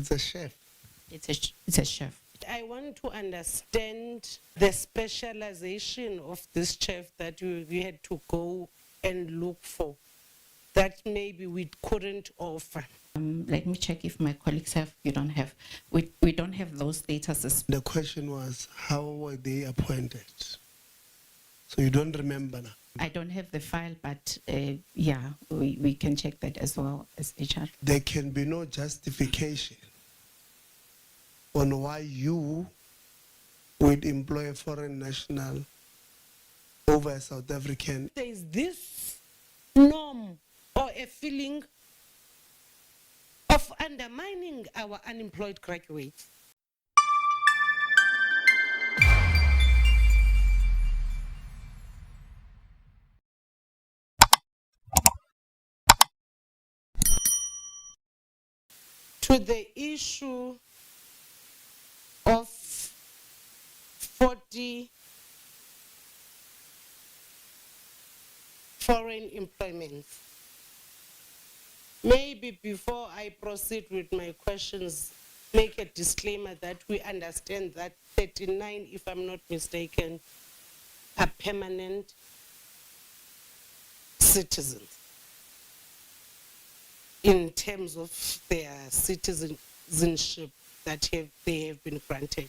It's a chef. It's a chef. I want to understand the specialization of this chef that we had to go and look for that maybe we couldn't offer. Let me check if my colleagues have. We don't have. We don't have those statuses. The question was, how were they appointed? So you don't remember now? I don't have the file, but yeah, we can check that as well as HR. There can be no justification on why you would employ a foreign national over a South African. There is this norm or a feeling of undermining our unemployed graduates. To the issue of 40 foreign employments. Maybe before I proceed with my questions, make a disclaimer that we understand that 39, if I'm not mistaken, are permanent citizens in terms of their citizenship that they have been granted.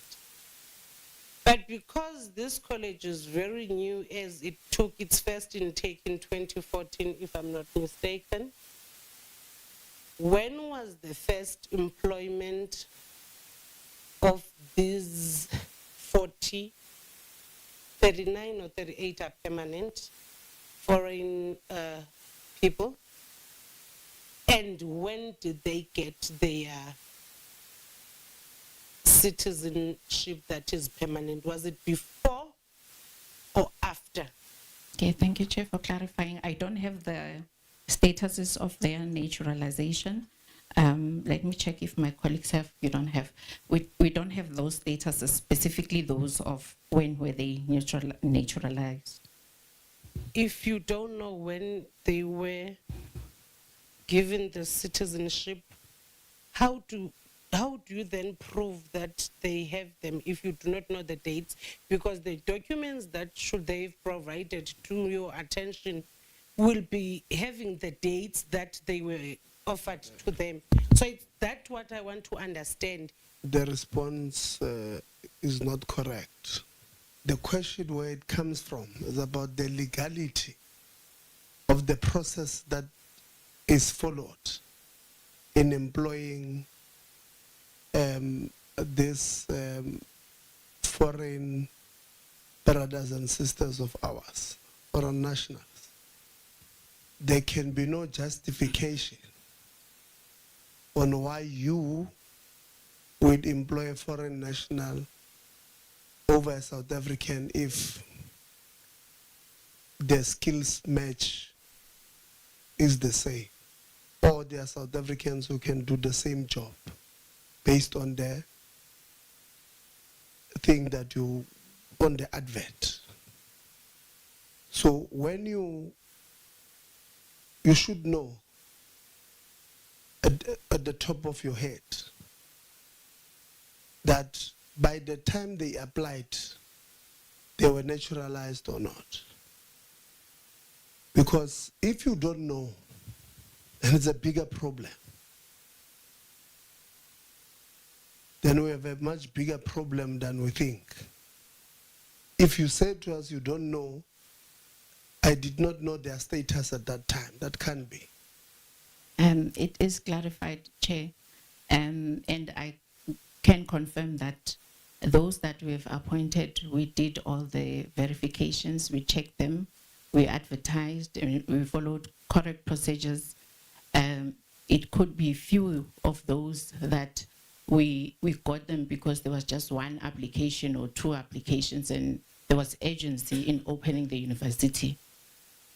But because this college is very new, as it took its first intake in 2014, if I'm not mistaken, when was the first employment of these 40, 39 or 38 are permanent foreign people? And when did they get their citizenship that is permanent? Was it before or after? Okay, thank you, Chair, for clarifying. I don't have the statuses of their naturalization. Let me check if my colleagues have. You don't have. We don't have those statuses, specifically those of when were they naturalized. If you don't know when they were given the citizenship, how do you then prove that they have them if you do not know the dates? Because the documents that should they've provided to your attention will be having the dates that they were offered to them. So it's that what I want to understand. The response is not correct. The question where it comes from is about the legality of the process that is followed in employing these foreign brothers and sisters of ours, foreign nationals. There can be no justification on why you would employ a foreign national over a South African if the skills match is the same, or there are South Africans who can do the same job based on the thing that you, on the advert. So when you should know at the top of your head that by the time they applied, they were naturalized or not. Because if you don't know, then it's a bigger problem. Then we have a much bigger problem than we think. If you say to us you don't know, I did not know their status at that time, that can't be. It is clarified, Chair, and I can confirm that those that we've appointed, we did all the verifications, we checked them, we advertised, and we followed correct procedures. It could be few of those that we got them because there was just one application or two applications and there was urgency in opening the university.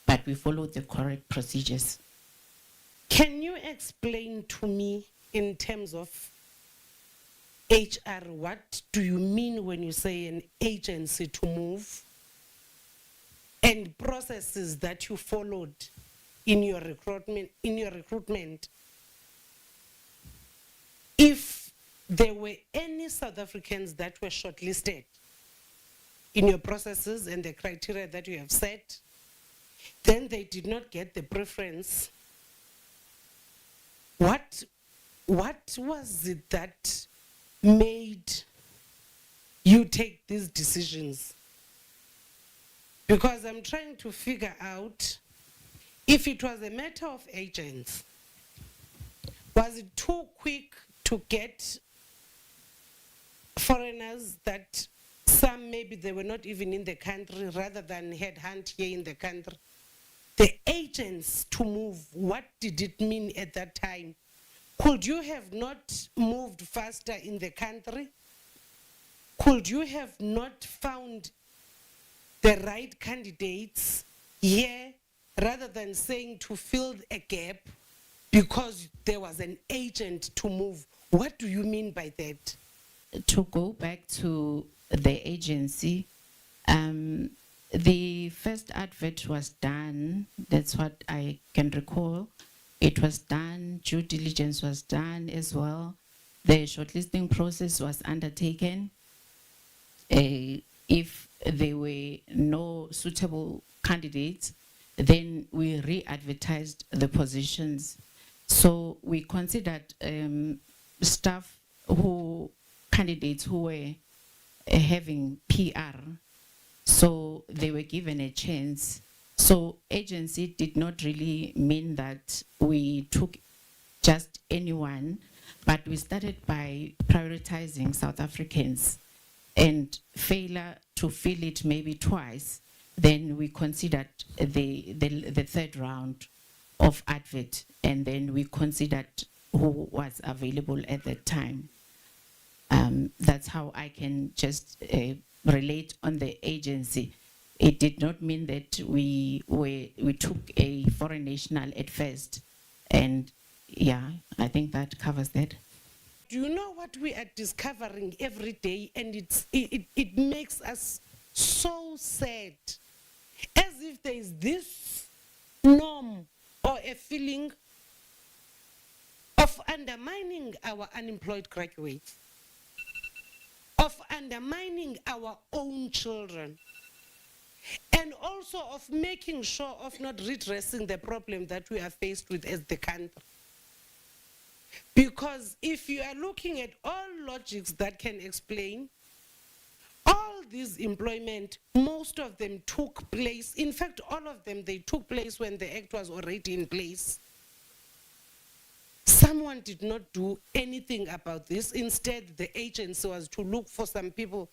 But we followed the correct procedures. Can you explain to me in terms of HR, what do you mean when you say an agency to move, and processes that you followed in your recruitment? If there were any South Africans that were shortlisted in your processes and the criteria that you have set, then they did not get the preference. What was it that made you take these decisions? Because I'm trying to figure out if it was a matter of agents. Was it too quick to get foreigners that some maybe they were not even in the country rather than headhunt here in the country? The agents to move, what did it mean at that time? Could you have not moved faster in the country? Could you have not found the right candidates here rather than saying to fill a gap because there was an agent to move? What do you mean by that? To go back to the agency, the first advert was done, that's what I can recall. It was done, due diligence was done as well. The shortlisting process was undertaken. If there were no suitable candidates, then we re-advertised the positions. So we considered candidates who were having PR, so they were given a chance. So agency did not really mean that we took just anyone, but we started by prioritizing South Africans, and failure to fill it maybe twice, then we considered the third round of advert, and then we considered who was available at that time. That's how I can just relate on the agency. It did not mean that we took a foreign national at first, and yeah, I think that covers that. Do you know what we are discovering every day? And it makes us so sad, as if there is this norm or a feeling of undermining our unemployed graduates, of undermining our own children, and also of making sure of not redressing the problem that we are faced with as the country. Because if you are looking at all logics that can explain all this employment, most of them took place, in fact, all of them, they took place when the act was already in place. Someone did not do anything about this. Instead, the agency was to look for some people.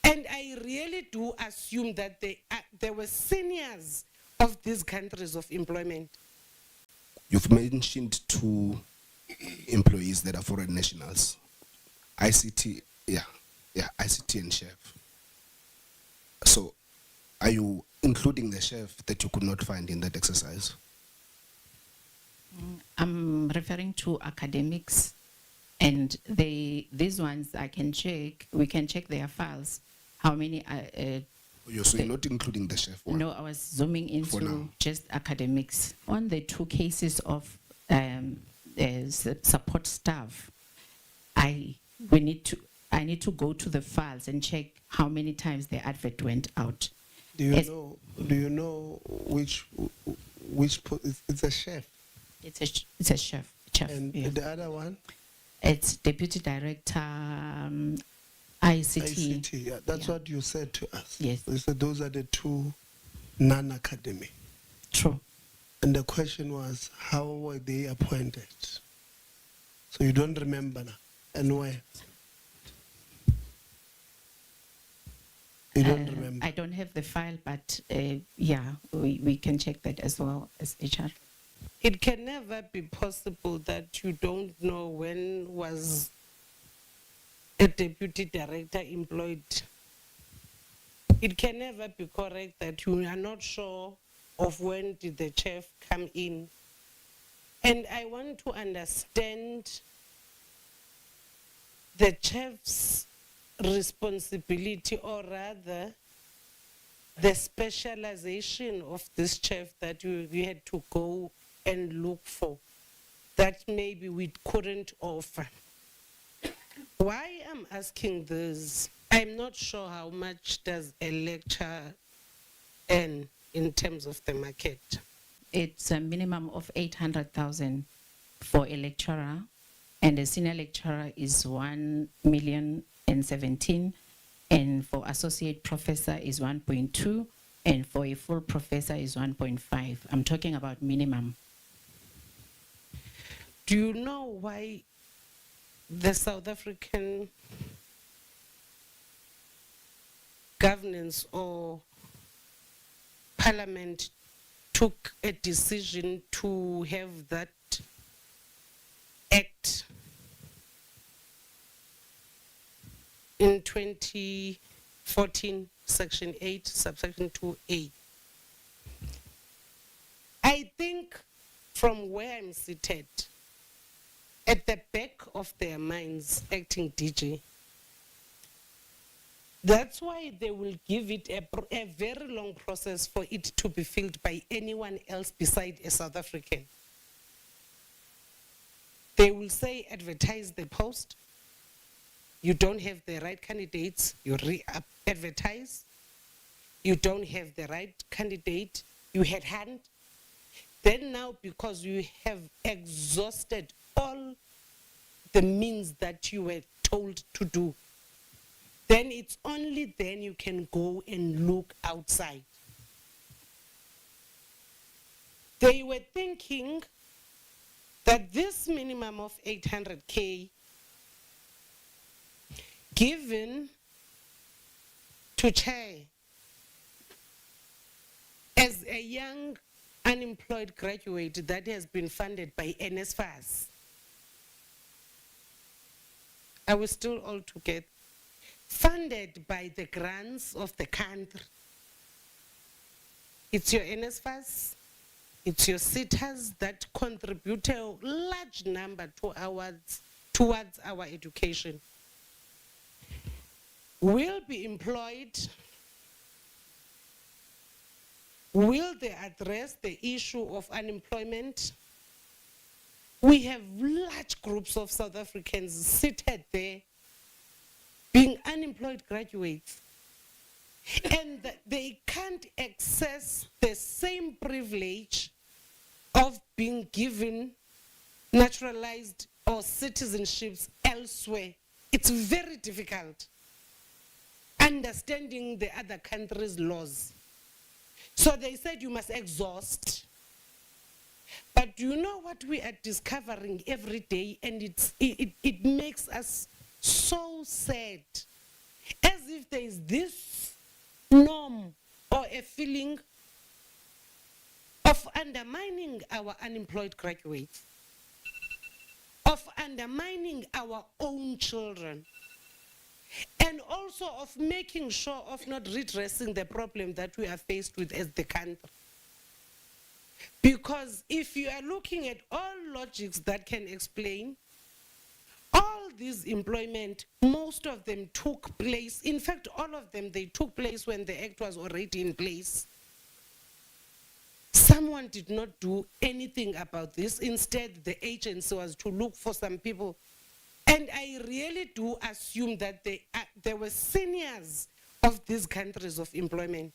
And I really do assume that there were seniors of these countries of employment. You've mentioned two employees that are foreign nationals. ICT, ICT and chef. So, are you including the chef that you could not find in that exercise? I'm referring to academics, and these ones I can check. We can check their files. How many? You're not including the chef one? No, I was zooming into just academics. On the two cases of support staff, I need to go to the files and check how many times the advert went out. Do you know which it's a chef? It's a chef. And yeah. the other one? It's deputy director, ICT. ICT, yeah. That's what you said to us. Yes. You said those are the two non-academic. True. And the question was, how were they appointed? So you don't remember now. And where? You don't remember? I don't have the file, but yeah, we can check that as well as HR. It can never be possible that you don't know when was a deputy director employed. It can never be correct that you are not sure of when did the chef come in. And I want to understand the chef's responsibility, or rather the specialization of this chef that you had to go and look for, that maybe we couldn't offer. Why I'm asking this, I'm not sure how much does a lecturer earn in terms of the market. It's a minimum of 800,000 for a lecturer, and a senior lecturer is 1,017,000, and for associate professor is 1.2, and for a full professor is 1.5. I'm talking about minimum. Do you know why the South African governance or parliament took a decision to have that act in 2014, section 8, subsection 2A? I think from where I'm seated, at the back of their minds, acting DG, that's why they will give it a very long process for it to be filled by anyone else beside a South African. They will say, advertise the post. You don't have the right candidates, you re-advertise. You don't have the right candidate, you headhunt. Then now, because you have exhausted all the means that you were told to do, then it's only then you can go and look outside. They were thinking that this minimum of 800K given to Chair as a young unemployed graduate that has been funded by NSFAS. Are we still all together? Funded by the grants of the country. It's your NSFAS, it's your SITAs that contribute a large number towards our education. Will be employed. Will they address the issue of unemployment? We have large groups of South Africans seated there being unemployed graduates, and they can't access the same privilege of being given naturalized or citizenships elsewhere. It's very difficult understanding the other countries' laws. So they said you must exhaust. But do you know what we are discovering every day? And it makes us so sad, as if there is this norm or a feeling of undermining our unemployed graduates, of undermining our own children, and also of making sure of not redressing the problem that we are faced with as the country. Because if you are looking at all logics that can explain, all these employment, most of them took place, in fact, all of them, they took place when the act was already in place. Someone did not do anything about this. Instead, the agency was to look for some people. And I really do assume that there were seniors of these countries of employment.